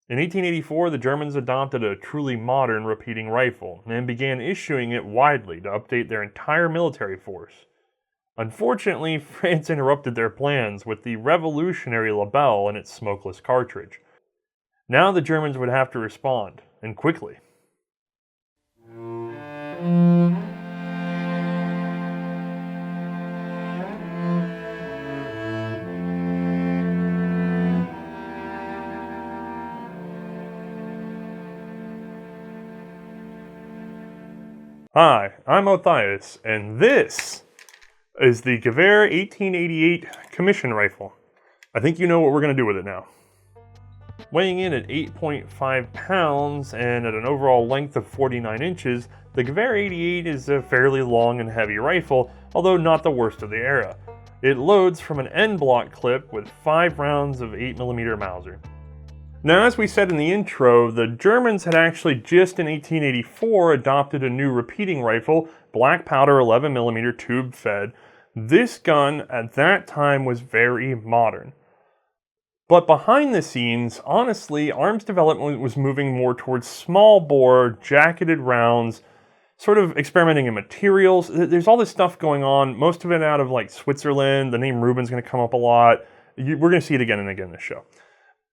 In 1884, the Germans adopted a truly modern repeating rifle and began issuing it widely to update their entire military force. Unfortunately, France interrupted their plans with the revolutionary Lebel and its smokeless cartridge. Now the Germans would have to respond, and quickly. Hi, I'm Othais, and this is the Gewehr 1888 commission rifle. I think you know what we're going to do with it now. Weighing in at 8.5 pounds and at an overall length of 49 inches, the Gewehr 88 is a fairly long and heavy rifle, although not the worst of the era. It loads from an end-block clip with 5 rounds of 8mm Mauser. Now, as we said in the intro, the Germans had actually just in 1884 adopted a new repeating rifle, black powder 11mm tube fed. This gun at that time was very modern. But behind the scenes, honestly, arms development was moving more towards small bore, jacketed rounds, sort of experimenting in materials. There's all this stuff going on, most of it out of like Switzerland. The name Rubin's going to come up a lot. We're going to see it again and again in this show.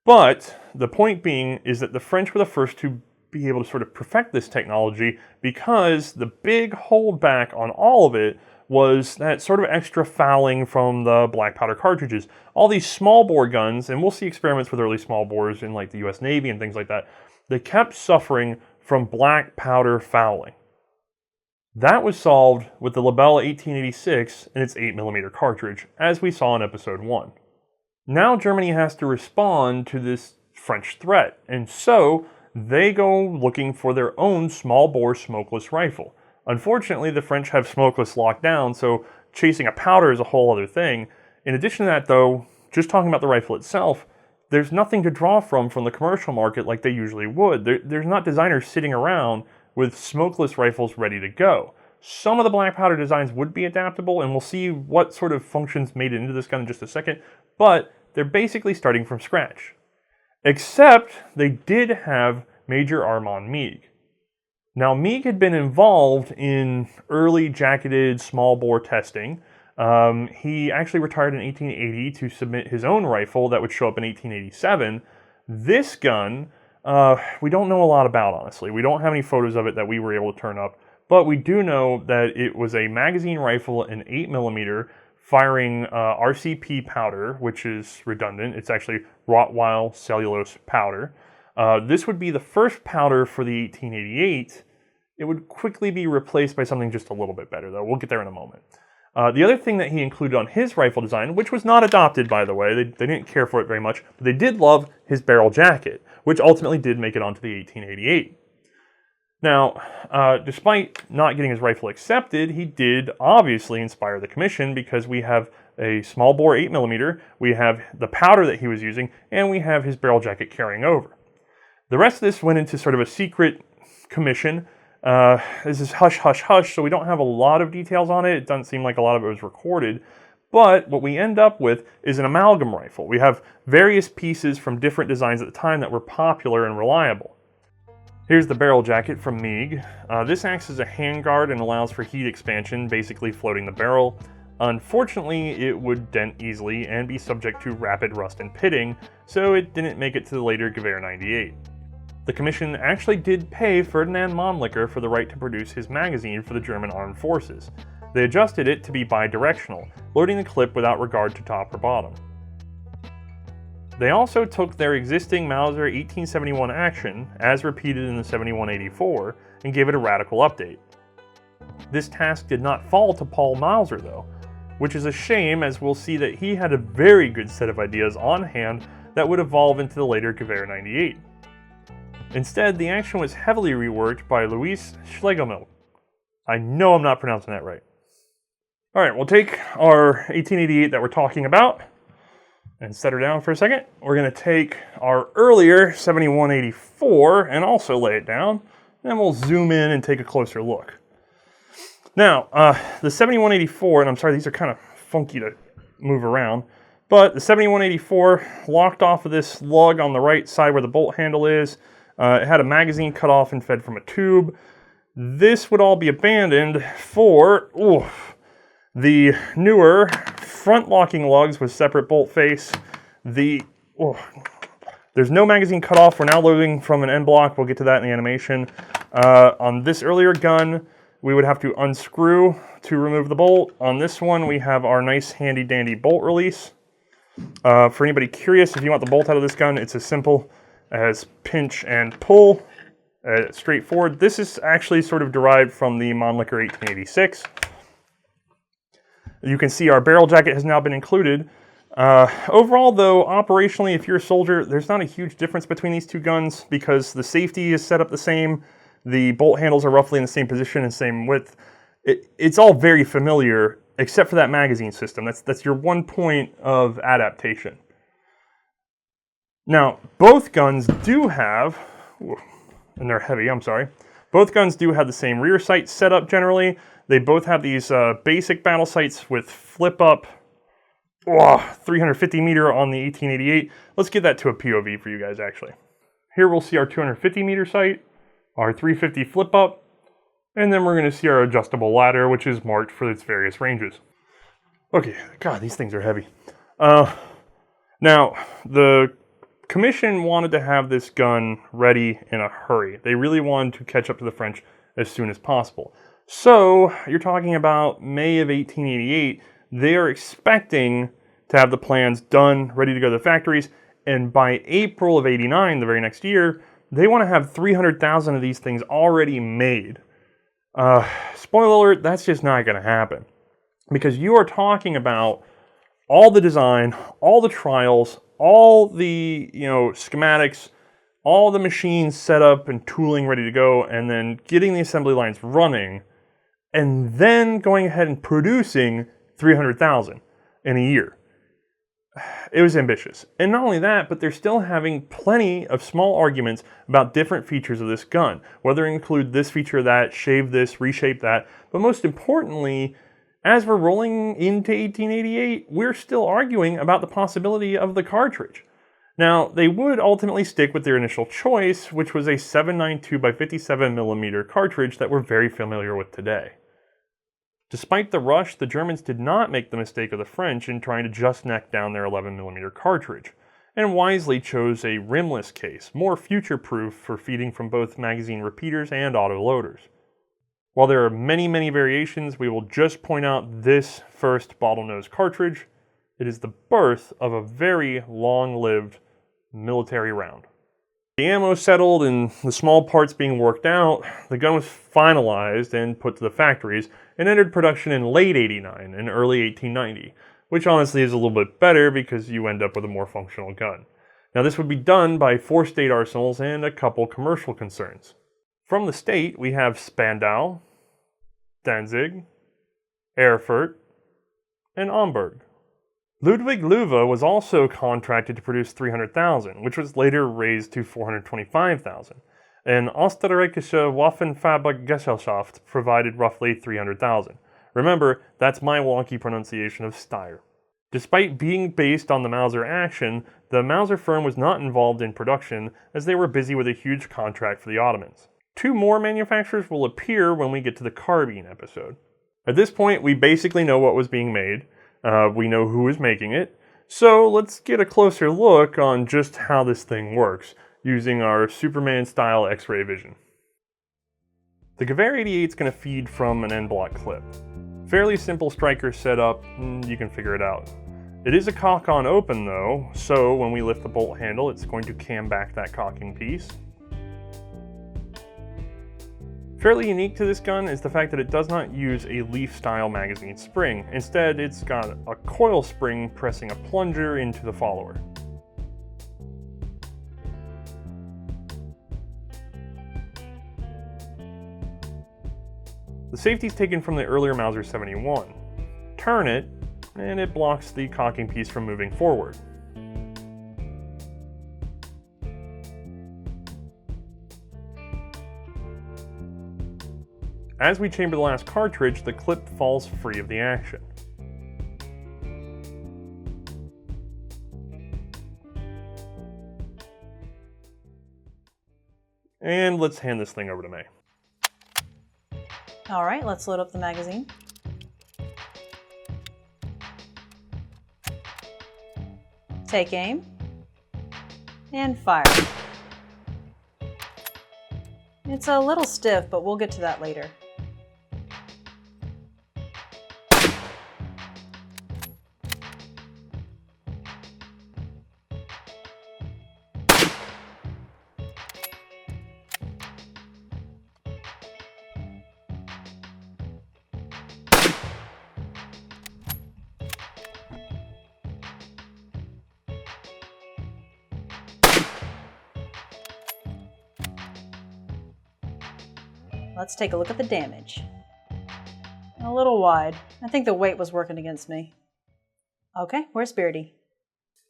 But the point being is that the French were the first to be able to sort of perfect this technology because the big holdback on all of it was that sort of extra fouling from the black powder cartridges. All these small bore guns, and we'll see experiments with early small bores in like the US Navy and things like that, they kept suffering from black powder fouling. That was solved with the Lebel 1886 and its 8mm cartridge, as we saw in episode 1. Now Germany has to respond to this French threat, and so they go looking for their own small bore smokeless rifle. Unfortunately, the French have smokeless locked down, so chasing a powder is a whole other thing. In addition to that though, just talking about the rifle itself, there's nothing to draw from the commercial market like they usually would. There's not designers sitting around with smokeless rifles ready to go. Some of the black powder designs would be adaptable, and we'll see what sort of functions made it into this gun in just a second, but they're basically starting from scratch. Except they did have Major Armand Meade. Now, Meade had been involved in early jacketed small bore testing. He actually retired in 1880 to submit his own rifle that would show up in 1887. This gun, we don't know a lot about, honestly. We don't have any photos of it that we were able to turn up, but we do know that it was a magazine rifle in 8mm firing RCP powder, which is redundant. It's actually Rottweil cellulose powder. This would be the first powder for the 1888. It would quickly be replaced by something just a little bit better, though. We'll get there in a moment. The other thing that he included on his rifle design, which was not adopted, by the way, they didn't care for it very much, but they did love his barrel jacket, which ultimately did make it onto the 1888. Now, despite not getting his rifle accepted, he did obviously inspire the commission because we have a small bore 8mm, we have the powder that he was using, and we have his barrel jacket carrying over. The rest of this went into sort of a secret commission. This is hush, hush, hush, so we don't have a lot of details on it. It doesn't seem like a lot of it was recorded. But what we end up with is an amalgam rifle. We have various pieces from different designs at the time that were popular and reliable. Here's the barrel jacket from Meade. This acts as a handguard and allows for heat expansion, basically floating the barrel. Unfortunately, it would dent easily and be subject to rapid rust and pitting, so it didn't make it to the later Gewehr 98. The commission actually did pay Ferdinand Mannlicher for the right to produce his magazine for the German armed forces. They adjusted it to be bidirectional, loading the clip without regard to top or bottom. They also took their existing Mauser 1871 action, as repeated in the 7184, and gave it a radical update. This task did not fall to Paul Mauser though, which is a shame as we'll see that he had a very good set of ideas on hand that would evolve into the later Gewehr 98. Instead, the action was heavily reworked by Louis Schlegelmilch. I know I'm not pronouncing that right. Alright, we'll take our 1888 that we're talking about and set her down for a second. We're going to take our earlier 7184 and also lay it down. Then we'll zoom in and take a closer look. Now, the 7184, and I'm sorry, these are kind of funky to move around, But the 7184 locked off of this lug on the right side where the bolt handle is. It had a magazine cut off and fed from a tube. This would all be abandoned for the newer front locking lugs with separate bolt face. There's no magazine cut off. We're now loading from an end block. We'll get to that in the animation. On this earlier gun, we would have to unscrew to remove the bolt. On this one, we have our nice handy dandy bolt release. For anybody curious, if you want the bolt out of this gun, it's as simple as pinch and pull. Straightforward. This is actually sort of derived from the Mannlicher 1886. You can see our barrel jacket has now been included. Overall, though, operationally, if you're a soldier, there's not a huge difference between these two guns because the safety is set up the same. The bolt handles are roughly in the same position and same width. It's all very familiar, except for that magazine system. That's your one point of adaptation. Now, both guns do have, and they're heavy, I'm sorry. Both guns do have the same rear sight setup generally. They both have these basic battle sights with flip up 350 meter on the 1888. Let's get that to a POV for you guys actually. Here we'll see our 250 meter sight, our 350 flip up, and then we're going to see our adjustable ladder, which is marked for its various ranges. Okay, God, these things are heavy. Now, the Commission wanted to have this gun ready in a hurry. They really wanted to catch up to the French as soon as possible. So, you're talking about May of 1888. They are expecting to have the plans done, ready to go to the factories, and by April of 89, the very next year, they want to have 300,000 of these things already made. Spoiler alert, that's just not going to happen. Because you are talking about all the design, all the trials, all the schematics, all the machines set up and tooling ready to go, and then getting the assembly lines running, and then going ahead and producing 300,000 in a year. It was ambitious. And not only that, but they're still having plenty of small arguments about different features of this gun, whether it include this feature or that, shave this, reshape that. But most importantly, as we're rolling into 1888, we're still arguing about the possibility of the cartridge. Now, they would ultimately stick with their initial choice, which was a 7.92 by 57 millimeter cartridge that we're very familiar with today. Despite the rush, the Germans did not make the mistake of the French in trying to just neck down their 11mm cartridge, and wisely chose a rimless case, more future-proof for feeding from both magazine repeaters and auto-loaders. While there are many variations, we will just point out this first bottlenose cartridge. It is the birth of a very long-lived military round. The ammo settled and the small parts being worked out, the gun was finalized and put to the factories and entered production in late 89 and early 1890, which honestly is a little bit better because you end up with a more functional gun. Now this would be done by 4 state arsenals and a couple commercial concerns. From the state, we have Spandau, Danzig, Erfurt, and Amberg. Ludwig Löwe was also contracted to produce 300,000, which was later raised to 425,000. And Österreichische Waffenfabrikgesellschaft provided roughly 300,000. Remember, that's my wonky pronunciation of Steyr. Despite being based on the Mauser action, the Mauser firm was not involved in production as they were busy with a huge contract for the Ottomans. 2 more manufacturers will appear when we get to the carbine episode. At this point, we basically know what was being made. We know who is making it. So let's get a closer look on just how this thing works, using our Superman-style X-ray vision. The Gewehr 88 is going to feed from an end block clip. Fairly simple striker setup, you can figure it out. It is a cock on open though, so when we lift the bolt handle, it's going to cam back that cocking piece. Fairly unique to this gun is the fact that it does not use a leaf-style magazine spring. Instead, it's got a coil spring pressing a plunger into the follower. The safety is taken from the earlier Mauser 71. Turn it, and it blocks the cocking piece from moving forward. As we chamber the last cartridge, the clip falls free of the action. And let's hand this thing over to Mae. All right, let's load up the magazine. Take aim. And fire. It's a little stiff, but we'll get to that later. Let's take a look at the damage. A little wide. I think the weight was working against me. Okay, where's Beardy?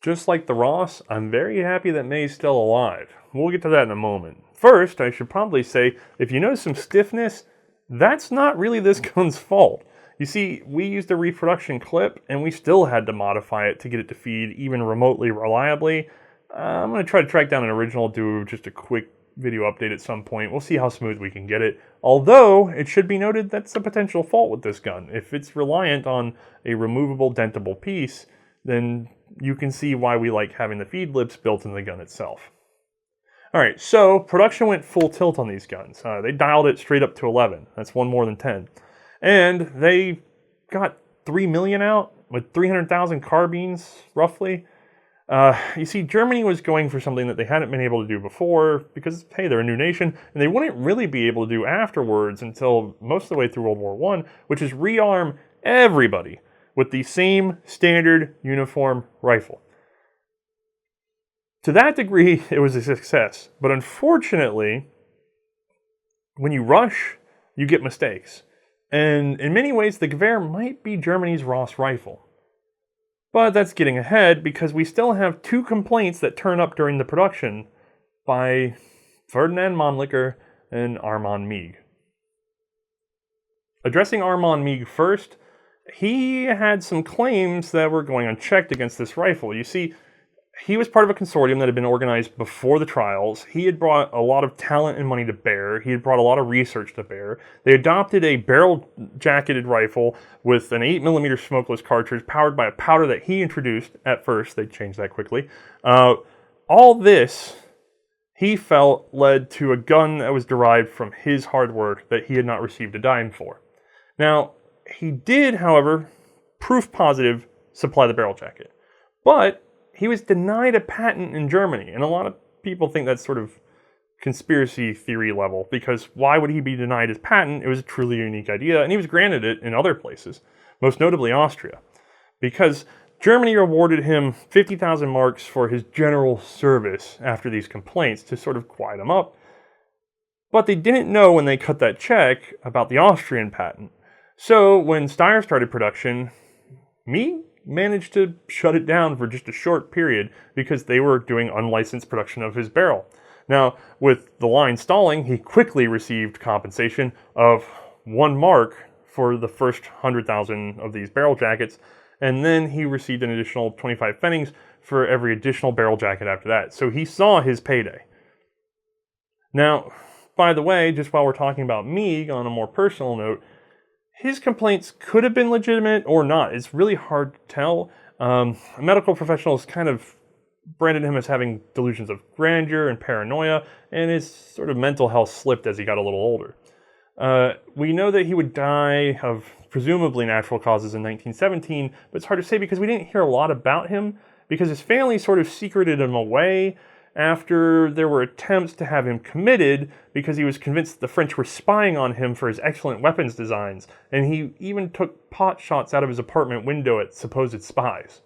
Just like the Ross, I'm very happy that Mae's still alive. We'll get to that in a moment. First, I should probably say, if you notice some stiffness, that's not really this gun's fault. You see, we used a reproduction clip, and we still had to modify it to get it to feed even remotely reliably. I'm going to try to track down an original, do just a quick video update at some point. We'll see how smooth we can get it. Although, it should be noted that's a potential fault with this gun. If it's reliant on a removable dentable piece, then you can see why we like having the feed lips built in the gun itself. Alright, so production went full tilt on these guns. They dialed it straight up to 11. That's one more than 10. And they got 3 million out with 300,000 carbines, roughly. You see, Germany was going for something that they hadn't been able to do before because, hey, they're a new nation, and they wouldn't really be able to do afterwards until most of the way through World War I, which is rearm everybody with the same standard uniform rifle. To that degree, it was a success. But unfortunately, when you rush, you get mistakes. And in many ways, the Gewehr might be Germany's Ross rifle. But that's getting ahead because we still have two complaints that turn up during the production by Ferdinand Mannlicher and Armand Meig. Addressing Armand Meig first, he had some claims that were going unchecked against this rifle. You see, he was part of a consortium that had been organized before the trials. He had brought a lot of talent and money to bear. He had brought a lot of research to bear. They adopted a barrel-jacketed rifle with an 8mm smokeless cartridge powered by a powder that he introduced at first. They changed that quickly. All this, he felt, led to a gun that was derived from his hard work that he had not received a dime for. Now, he did, however, proof positive supply the barrel jacket. But he was denied a patent in Germany, and a lot of people think that's sort of conspiracy theory level, because why would he be denied his patent? It was a truly unique idea, and he was granted it in other places, most notably Austria, because Germany awarded him 50,000 marks for his general service after these complaints to sort of quiet him up. But they didn't know when they cut that check about the Austrian patent. So when Steyr started production, Meig managed to shut it down for just a short period because they were doing unlicensed production of his barrel. Now, with the line stalling, he quickly received compensation of 1 mark for the first 100,000 of these barrel jackets, and then he received an additional 25 pfennigs for every additional barrel jacket after that. So he saw his payday. Now, by the way, just while we're talking about Meig on a more personal note, his complaints could have been legitimate or not. It's really hard to tell. Medical professionals kind of branded him as having delusions of grandeur and paranoia, and his sort of mental health slipped as he got a little older. We know that he would die of presumably natural causes in 1917, but it's hard to say because we didn't hear a lot about him, because his family sort of secreted him away after there were attempts to have him committed because he was convinced the French were spying on him for his excellent weapons designs, and he even took pot shots out of his apartment window at supposed spies.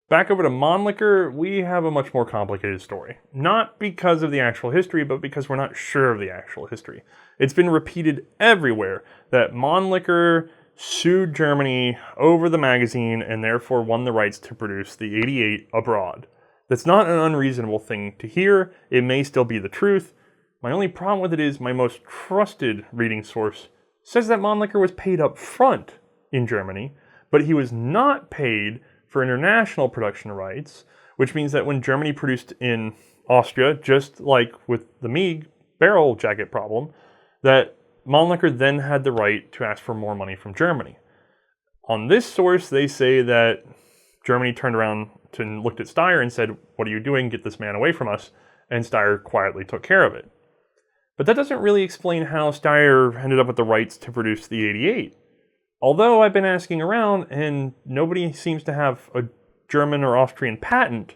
Back over to Mannlicher, we have a much more complicated story. Not because of the actual history, but because we're not sure of the actual history. It's been repeated everywhere that Mannlicher sued Germany over the magazine and therefore won the rights to produce the 88 abroad. That's not an unreasonable thing to hear. It may still be the truth. My only problem with it is my most trusted reading source says that Mannlicher was paid up front in Germany, but he was not paid for international production rights, which means that when Germany produced in Austria, just like with the Meig barrel jacket problem, that Mannlicher then had the right to ask for more money from Germany. On this source, they say that Germany turned around and looked at Steyr and said, "What are you doing? Get this man away from us." And Steyr quietly took care of it. But that doesn't really explain how Steyr ended up with the rights to produce the 88. Although I've been asking around and nobody seems to have a German or Austrian patent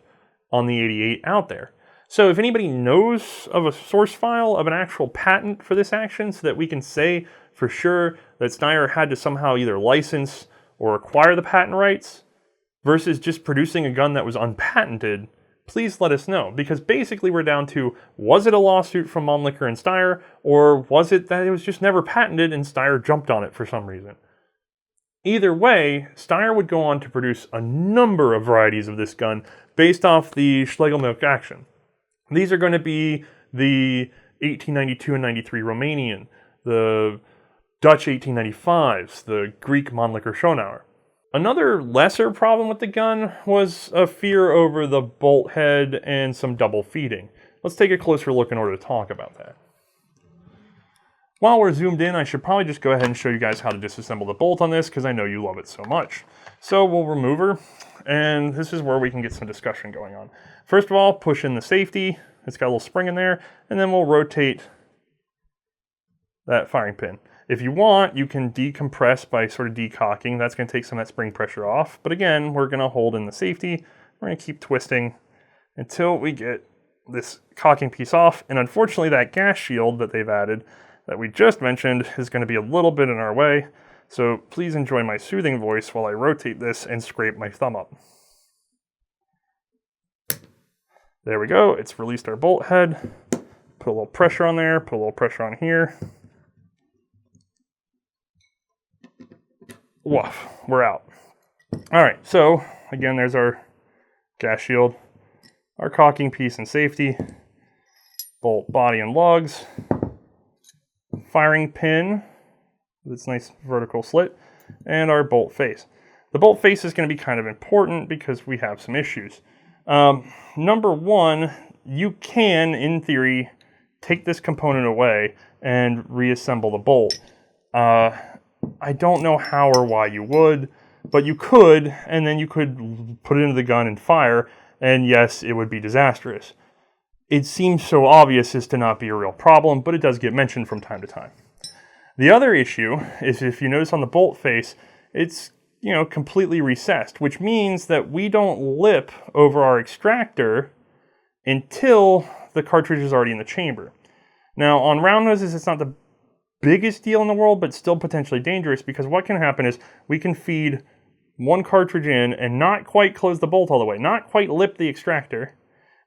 on the 88 out there. So if anybody knows of a source file of an actual patent for this action so that we can say for sure that Steyr had to somehow either license or acquire the patent rights versus just producing a gun that was unpatented, please let us know. Because basically we're down to, was it a lawsuit from Mannlicher and Steyr, or was it that it was just never patented and Steyr jumped on it for some reason? Either way, Steyr would go on to produce a number of varieties of this gun based off the Schlegelmilch action. These are going to be the 1892 and 93 Romanian, the Dutch 1895s, the Greek Mannlicher Schonauer. Another lesser problem with the gun was a fear over the bolt head and some double feeding. Let's take a closer look in order to talk about that. While we're zoomed in, I should probably just go ahead and show you guys how to disassemble the bolt on this because I know you love it so much. So we'll remove her, and this is where we can get some discussion going on. First of all, push in the safety. It's got a little spring in there, and then we'll rotate that firing pin. If you want, you can decompress by sort of decocking. That's going to take some of that spring pressure off. But again, we're going to hold in the safety. We're going to keep twisting until we get this cocking piece off. And unfortunately, that gas shield that they've added that we just mentioned is going to be a little bit in our way. So please enjoy my soothing voice while I rotate this and scrape my thumb up. There we go. It's released our bolt head. Put a little pressure on there. Put a little pressure on here. Woof, we're out. All right, so again, there's our gas shield, our cocking piece and safety, bolt body and lugs, firing pin with its nice vertical slit, and our bolt face. The bolt face is going to be kind of important because we have some issues. Number one, you can, in theory, take this component away and reassemble the bolt. I don't know how or why you would, but you could, and then you could put it into the gun and fire, and yes, it would be disastrous. It seems so obvious as to not be a real problem, but it does get mentioned from time to time. The other issue is, if you notice on the bolt face, it's completely recessed, which means that we don't lip over our extractor until the cartridge is already in the chamber. Now, on round noses, it's not the biggest deal in the world, but still potentially dangerous, because what can happen is we can feed one cartridge in and not quite close the bolt all the way, not quite lip the extractor,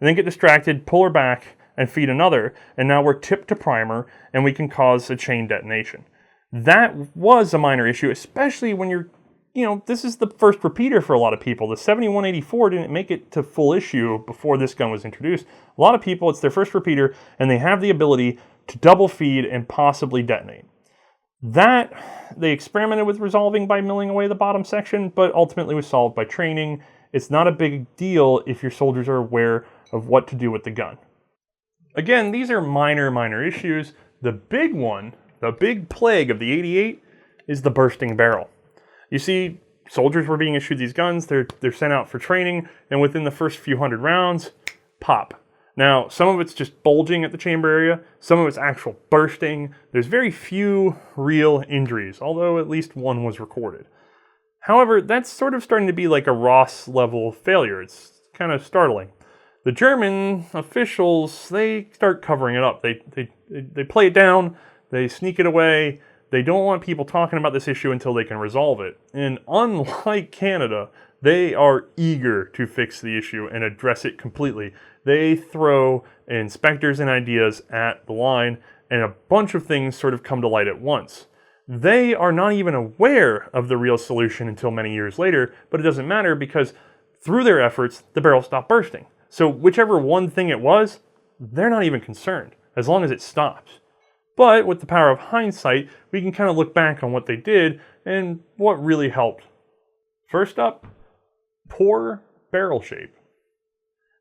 and then get distracted, pull her back, and feed another, and now we're tipped to primer, and we can cause a chain detonation. That was a minor issue, especially when you're, this is the first repeater for a lot of people. The 7184 didn't make it to full issue before this gun was introduced. A lot of people, it's their first repeater, and they have the ability to double feed and possibly detonate. That they experimented with resolving by milling away the bottom section, but ultimately was solved by training. It's not a big deal if your soldiers are aware of what to do with the gun. Again, these are minor issues. The big one, the big plague of the 88 is the bursting barrel. You see, soldiers were being issued these guns, they're sent out for training, and within the first few hundred rounds, pop. Now, some of it's just bulging at the chamber area, some of it's actual bursting. There's very few real injuries, although at least one was recorded. However, that's sort of starting to be like a Ross level failure. It's kind of startling. The German officials, they start covering it up. They play it down, they sneak it away. They don't want people talking about this issue until they can resolve it. And unlike Canada, they are eager to fix the issue and address it completely. They throw inspectors and ideas at the line, and a bunch of things sort of come to light at once. They are not even aware of the real solution until many years later, but it doesn't matter because through their efforts, the barrel stopped bursting. So whichever one thing it was, they're not even concerned, as long as it stops. But with the power of hindsight, we can kind of look back on what they did and what really helped. First up, poor barrel shape.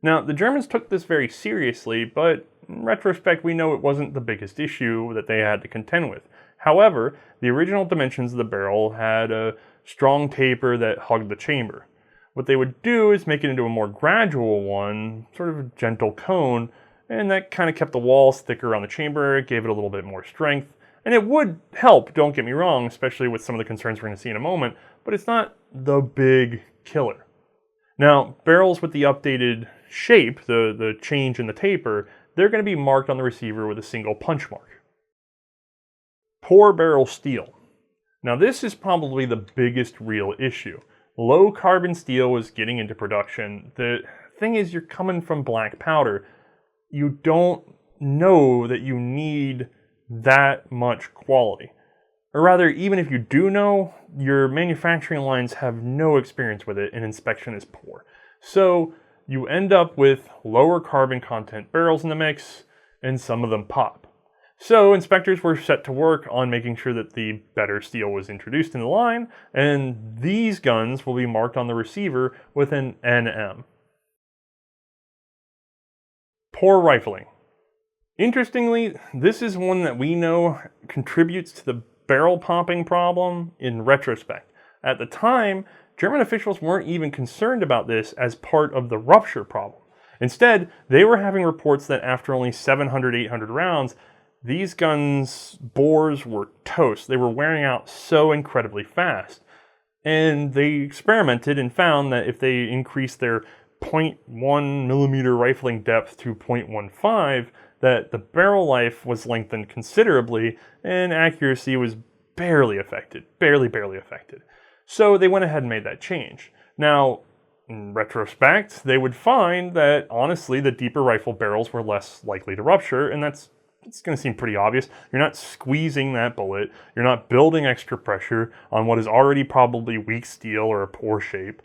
Now, the Germans took this very seriously, but in retrospect, we know it wasn't the biggest issue that they had to contend with. However, the original dimensions of the barrel had a strong taper that hugged the chamber. What they would do is make it into a more gradual one, sort of a gentle cone, and that kind of kept the walls thicker on the chamber, gave it a little bit more strength. And it would help, don't get me wrong, especially with some of the concerns we're going to see in a moment, but it's not the big killer. Now, barrels with the updated shape, the change in the taper, they're going to be marked on the receiver with a single punch mark. Poor barrel steel. Now, this is probably the biggest real issue. Low carbon steel was getting into production. The thing is, you're coming from black powder. You don't know that you need that much quality. Or rather, even if you do know, your manufacturing lines have no experience with it and inspection is poor. So you end up with lower carbon content barrels in the mix, and some of them pop. So inspectors were set to work on making sure that the better steel was introduced in the line, and these guns will be marked on the receiver with an NM. Poor rifling. Interestingly, this is one that we know contributes to the barrel popping problem in retrospect. At the time, German officials weren't even concerned about this as part of the rupture problem. Instead, they were having reports that after only 700, 800 rounds, these guns' bores were toast. They were wearing out so incredibly fast. And they experimented and found that if they increased their 0.1 millimeter rifling depth to 0.15, that the barrel life was lengthened considerably and accuracy was barely affected. Barely affected. So they went ahead and made that change. Now, in retrospect, they would find that, honestly, the deeper rifle barrels were less likely to rupture, and it's going to seem pretty obvious. You're not squeezing that bullet. You're not building extra pressure on what is already probably weak steel or a poor shape.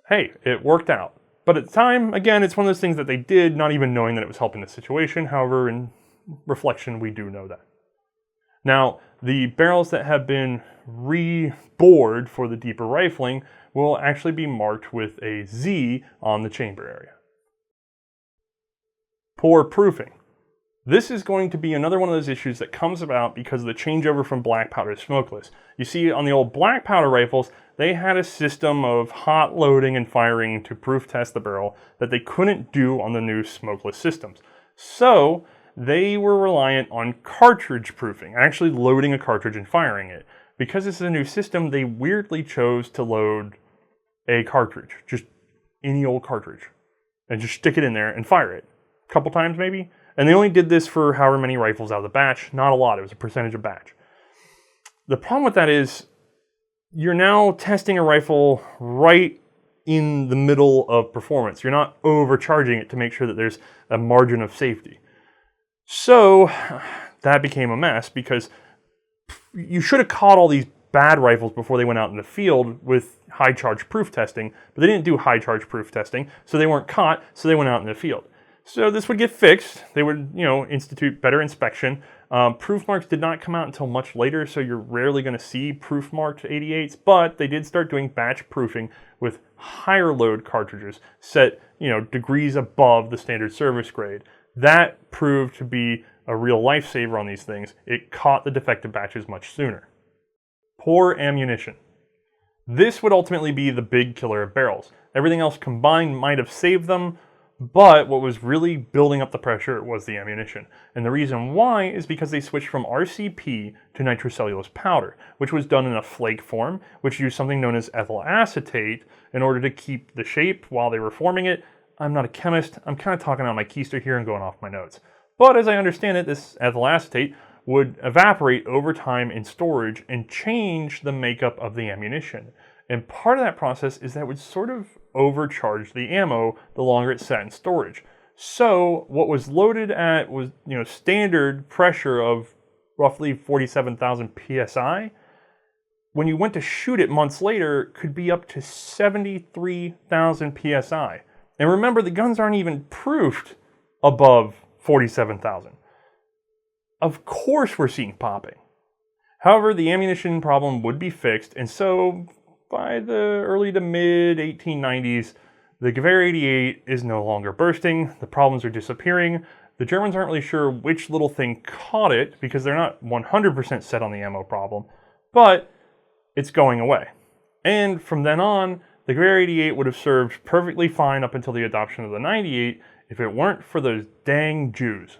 Hey, it worked out. But at the time, again, it's one of those things that they did, not even knowing that it was helping the situation. However, in reflection, we do know that. Now, the barrels that have been rebored for the deeper rifling will actually be marked with a Z on the chamber area. Poor proofing. This is going to be another one of those issues that comes about because of the changeover from black powder to smokeless. You see, on the old black powder rifles, they had a system of hot loading and firing to proof test the barrel that they couldn't do on the new smokeless systems. So they were reliant on cartridge proofing, actually loading a cartridge and firing it. Because this is a new system, they weirdly chose to load a cartridge, just any old cartridge, and just stick it in there and fire it. A couple times maybe. And they only did this for however many rifles out of the batch, not a lot, it was a percentage of batch. The problem with that is, you're now testing a rifle right in the middle of performance. You're not overcharging it to make sure that there's a margin of safety. So that became a mess because you should have caught all these bad rifles before they went out in the field with high charge proof testing, but they didn't do high charge proof testing, so they weren't caught, so they went out in the field. So this would get fixed. They would, institute better inspection. Proof marks did not come out until much later, so you're rarely going to see proof marked 88s, but they did start doing batch proofing with higher load cartridges set, degrees above the standard service grade. That proved to be a real lifesaver on these things. It caught the defective batches much sooner. Poor ammunition. This would ultimately be the big killer of barrels. Everything else combined might have saved them, but what was really building up the pressure was the ammunition. And the reason why is because they switched from RCP to nitrocellulose powder, which was done in a flake form, which used something known as ethyl acetate in order to keep the shape while they were forming it. I'm not a chemist. I'm kind of talking out my keister here and going off my notes. But as I understand it, this ethyl acetate would evaporate over time in storage and change the makeup of the ammunition. And part of that process is that it would sort of overcharge the ammo the longer it sat in storage. So what was loaded at was, standard pressure of roughly 47,000 psi. When you went to shoot it months later, could be up to 73,000 psi. And remember, the guns aren't even proofed above 47,000. Of course we're seeing popping. However, the ammunition problem would be fixed, and so by the early to mid 1890s, The Gewehr 88 is no longer bursting, the problems are disappearing. The Germans aren't really sure which little thing caught it because they're not 100% set on the ammo problem, but it's going away. And from then on, the Gewehr 88 would have served perfectly fine up until the adoption of the 98 if it weren't for those dang Jews.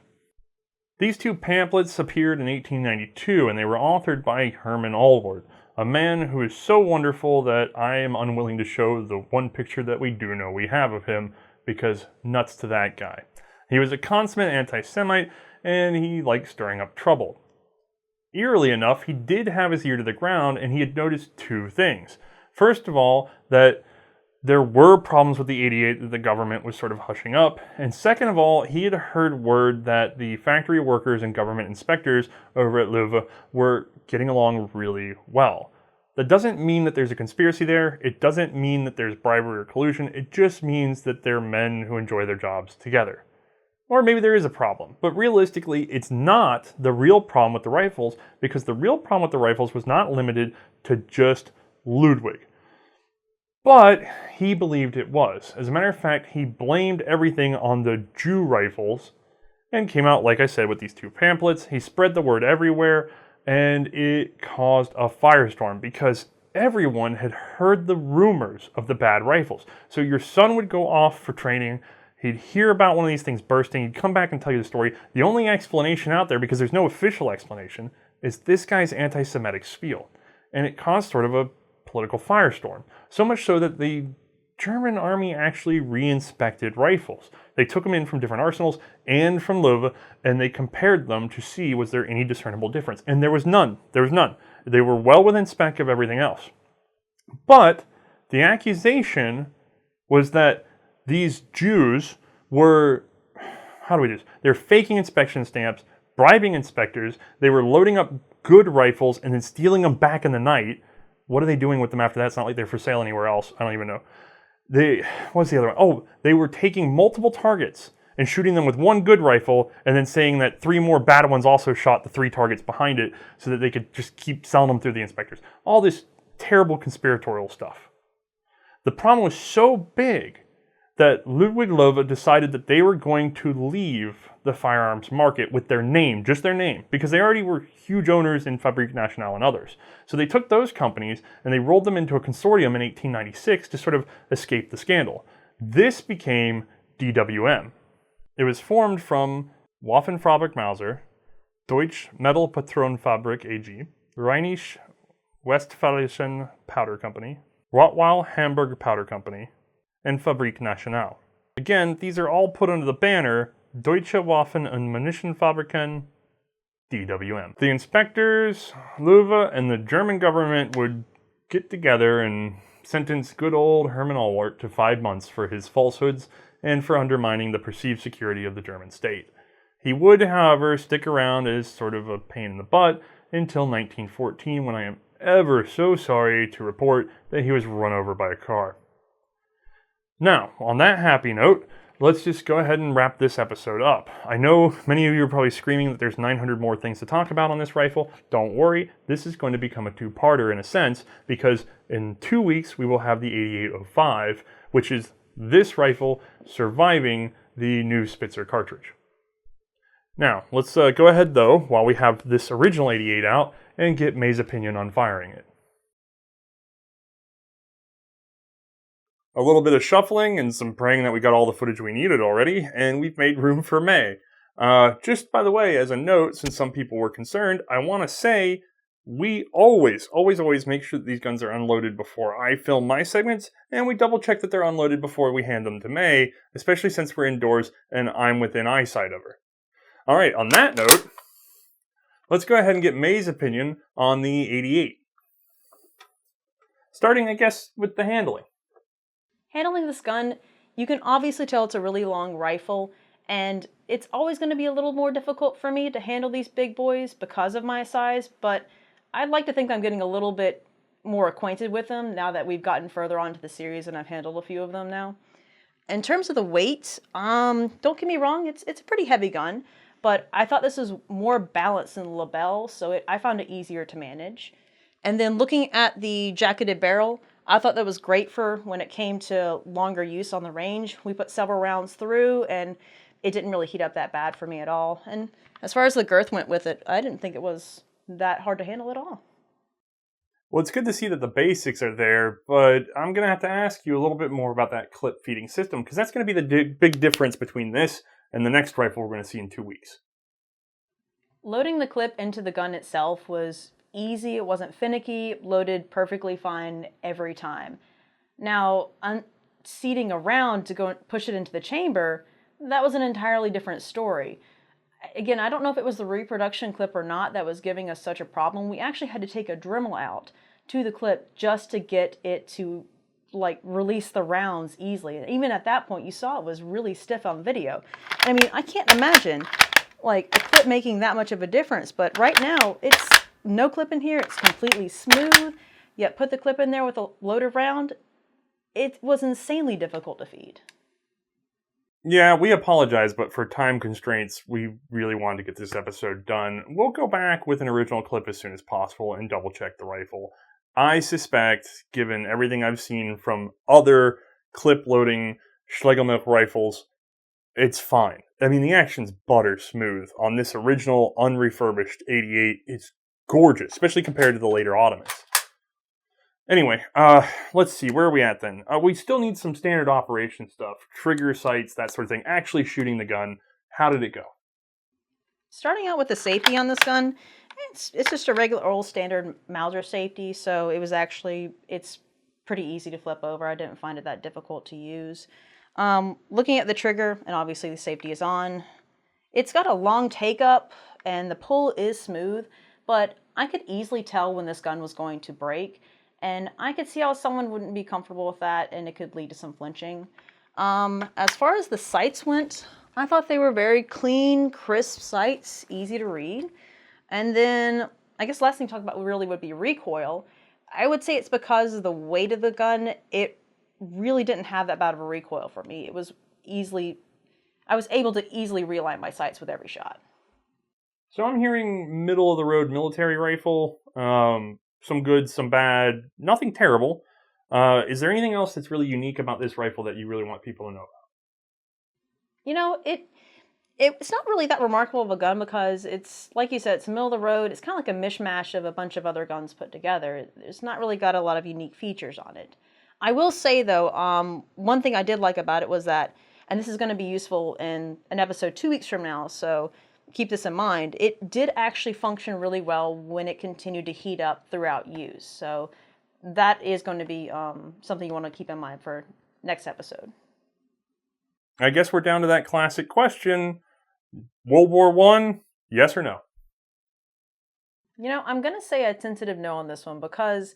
These two pamphlets appeared in 1892 and they were authored by Herman Allward, a man who is so wonderful that I am unwilling to show the one picture that we do know we have of him because nuts to that guy. He was a consummate anti-Semite and he liked stirring up trouble. Eerily enough, he did have his ear to the ground and he had noticed two things. First of all, that there were problems with the 88 that the government was sort of hushing up. And second of all, he had heard word that the factory workers and government inspectors over at Loewe were getting along really well. That doesn't mean that there's a conspiracy there. It doesn't mean that there's bribery or collusion. It just means that they're men who enjoy their jobs together. Or maybe there is a problem, but realistically, it's not the real problem with the rifles because the real problem with the rifles was not limited to just Ludwig. But he believed it was. As a matter of fact, he blamed everything on the Jew rifles and came out, like I said, with these two pamphlets. He spread the word everywhere and it caused a firestorm because everyone had heard the rumors of the bad rifles. So your son would go off for training. He'd hear about one of these things bursting. He'd come back and tell you the story. The only explanation out there, because there's no official explanation, is this guy's anti-Semitic spiel. And it caused sort of a political firestorm. So much so that the German army actually re-inspected rifles. They took them in from different arsenals and from Loewe, and they compared them to see was there any discernible difference. And there was none. There was none. They were well within spec of everything else. But the accusation was that these Jews were, they're faking inspection stamps, bribing inspectors, they were loading up good rifles and then stealing them back in the night. What are they doing with them after that? It's not like they're for sale anywhere else. I don't even know. What's the other one? Oh, they were taking multiple targets and shooting them with one good rifle and then saying that 3 more bad ones also shot the 3 targets behind it so that they could just keep selling them through the inspectors. All this terrible conspiratorial stuff. The problem was so big that Ludwig Loewe decided that they were going to leave the firearms market with their name, just their name, because they already were huge owners in Fabrique Nationale and others. So they took those companies and they rolled them into a consortium in 1896 to sort of escape the scandal. This became DWM. It was formed from Waffenfabrik Mauser, Deutsche Metallpatronenfabrik AG, Rheinisch Westfälischen Powder Company, Rottweil Hamburg Powder Company, and Fabrique Nationale. Again, these are all put under the banner Deutsche Waffen- und Munitionfabriken, DWM. The inspectors, Loewe, and the German government would get together and sentence good old Herman Allward to 5 months for his falsehoods and for undermining the perceived security of the German state. He would, however, stick around as sort of a pain in the butt until 1914, when I am ever so sorry to report that he was run over by a car. Now, on that happy note, let's just go ahead and wrap this episode up. I know many of you are probably screaming that there's 900 more things to talk about on this rifle. Don't worry, this is going to become a two-parter in a sense, because in 2 weeks we will have the 8805, which is this rifle surviving the new Spitzer cartridge. Now, let's go ahead though, while we have this original 88 out, and get Mae's opinion on firing it. A little bit of shuffling and some praying that we got all the footage we needed already, and we've made room for Mae. Just by the way, as a note, since some people were concerned, I want to say we always make sure that these guns are unloaded before I film my segments, and we double check that they're unloaded before we hand them to Mae, especially since we're indoors and I'm within eyesight of her. Alright, on that note, let's go ahead and get Mae's opinion on the 88. Starting, I guess, with the handling. Handling this gun, you can obviously tell it's a really long rifle, and it's always going to be a little more difficult for me to handle these big boys because of my size, but I'd like to think I'm getting a little bit more acquainted with them now that we've gotten further on to the series and I've handled a few of them now. In terms of the weight, don't get me wrong, it's a pretty heavy gun, but I thought this was more balanced than the Lebel, so I found it easier to manage. And then looking at the jacketed barrel, I thought that was great for when it came to longer use on the range. We put several rounds through and it didn't really heat up that bad for me at all. And as far as the girth went with it, I didn't think it was that hard to handle at all. Well, it's good to see that the basics are there, but I'm going to have to ask you a little bit more about that clip feeding system, because that's going to be the big difference between this and the next rifle we're going to see in 2 weeks. Loading the clip into the gun itself was easy, it wasn't finicky, loaded perfectly fine every time. Now, seating around to go and push it into the chamber, that was an entirely different story. Again, I don't know if it was the reproduction clip or not that was giving us such a problem. We actually had to take a Dremel out to the clip just to get it to release the rounds easily. And even at that point, you saw it was really stiff on video. I mean, I can't imagine a clip making that much of a difference, but right now it's no clip in here. It's completely smooth. Yet put the clip in there with a loaded round, it was insanely difficult to feed. Yeah, we apologize, but for time constraints, we really wanted to get this episode done. We'll go back with an original clip as soon as possible and double check the rifle. I suspect, given everything I've seen from other clip loading Schlegelmilch rifles, it's fine. I mean, the action's butter smooth. On this original unrefurbished 88, it's gorgeous, especially compared to the later Ottomans. Anyway, let's see, where are we at then? We still need some standard operation stuff, trigger sights, that sort of thing, actually shooting the gun. How did it go? Starting out with the safety on this gun, it's just a regular old standard Mauser safety, so it's pretty easy to flip over. I didn't find it that difficult to use. Looking at the trigger, and obviously the safety is on, it's got a long take up, and the pull is smooth, but I could easily tell when this gun was going to break. And I could see how someone wouldn't be comfortable with that, and it could lead to some flinching. As far as the sights went, I thought they were very clean, crisp sights, easy to read. And then, I guess last thing to talk about really would be recoil. I would say it's because of the weight of the gun, it really didn't have that bad of a recoil for me. I was able to easily realign my sights with every shot. So I'm hearing middle-of-the-road military rifle. Some good, some bad, nothing terrible. Is there anything else that's really unique about this rifle that you really want people to know about? You know, it's not really that remarkable of a gun because it's, like you said, it's middle of the road. It's kind of like a mishmash of a bunch of other guns put together. It's not really got a lot of unique features on it. I will say, though, one thing I did like about it was that, and this is going to be useful in an episode 2 weeks from now, so keep this in mind, it did actually function really well when it continued to heat up throughout use. So that is going to be something you want to keep in mind for next episode. I guess we're down to that classic question. World War I, yes or no? You know, I'm going to say a tentative no on this one because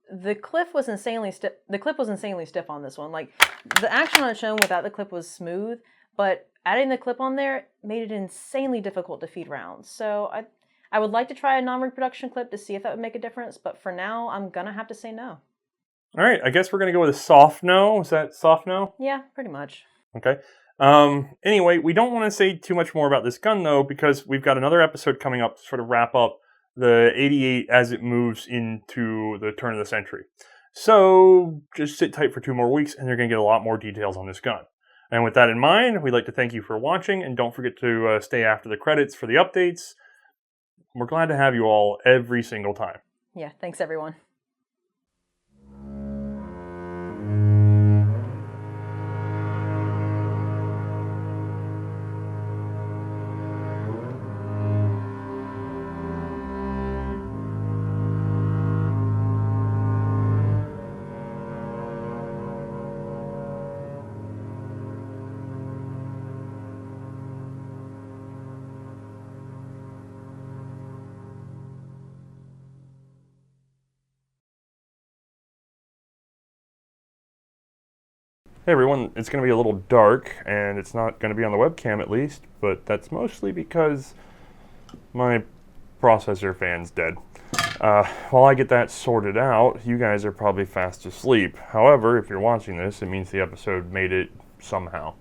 the clip was insanely stiff. The clip was insanely stiff on this one. The action on it shown without the clip was smooth, but adding the clip on there made it insanely difficult to feed rounds. So I would like to try a non-reproduction clip to see if that would make a difference, but for now, I'm going to have to say no. All right, I guess we're going to go with a soft no. Is that soft no? Yeah, pretty much. Okay. Anyway, we don't want to say too much more about this gun, though, because we've got another episode coming up to sort of wrap up the 88 as it moves into the turn of the century. So just sit tight for 2 more weeks, and you're going to get a lot more details on this gun. And with that in mind, we'd like to thank you for watching, and don't forget to stay after the credits for the updates. We're glad to have you all every single time. Yeah, thanks everyone. Hey everyone, it's going to be a little dark, and it's not going to be on the webcam at least, but that's mostly because my processor fan's dead. While I get that sorted out, you guys are probably fast asleep. However, if you're watching this, it means the episode made it somehow.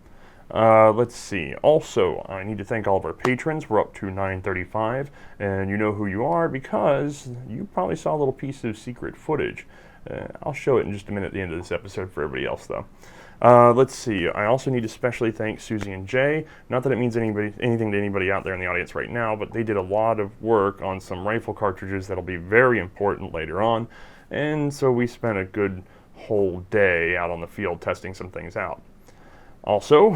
Let's see. Also, I need to thank all of our patrons. We're up to 935, and you know who you are because you probably saw a little piece of secret footage. I'll show it in just a minute at the end of this episode for everybody else, though. Let's see. I also need to especially thank Susie and Jay. Not that it means anything to anybody out there in the audience right now, but they did a lot of work on some rifle cartridges that'll be very important later on. And so we spent a good whole day out on the field testing some things out. Also,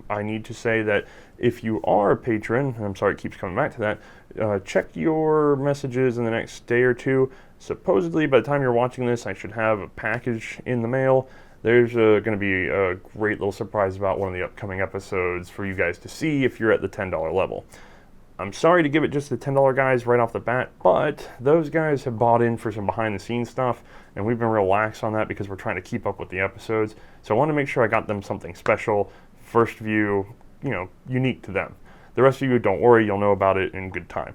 I need to say that if you are a patron, and I'm sorry it keeps coming back to that, check your messages in the next day or two. Supposedly, by the time you're watching this, I should have a package in the mail. There's going to be a great little surprise about one of the upcoming episodes for you guys to see if you're at the $10 level. I'm sorry to give it just the $10 guys right off the bat, but those guys have bought in for some behind-the-scenes stuff, and we've been real lax on that because we're trying to keep up with the episodes. So I want to make sure I got them something special, first view, unique to them. The rest of you, don't worry, you'll know about it in good time.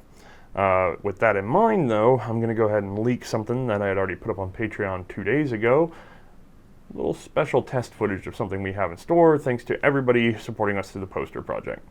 With that in mind, though, I'm going to go ahead and leak something that I had already put up on Patreon 2 days ago. A little special test footage of something we have in store, thanks to everybody supporting us through the poster project.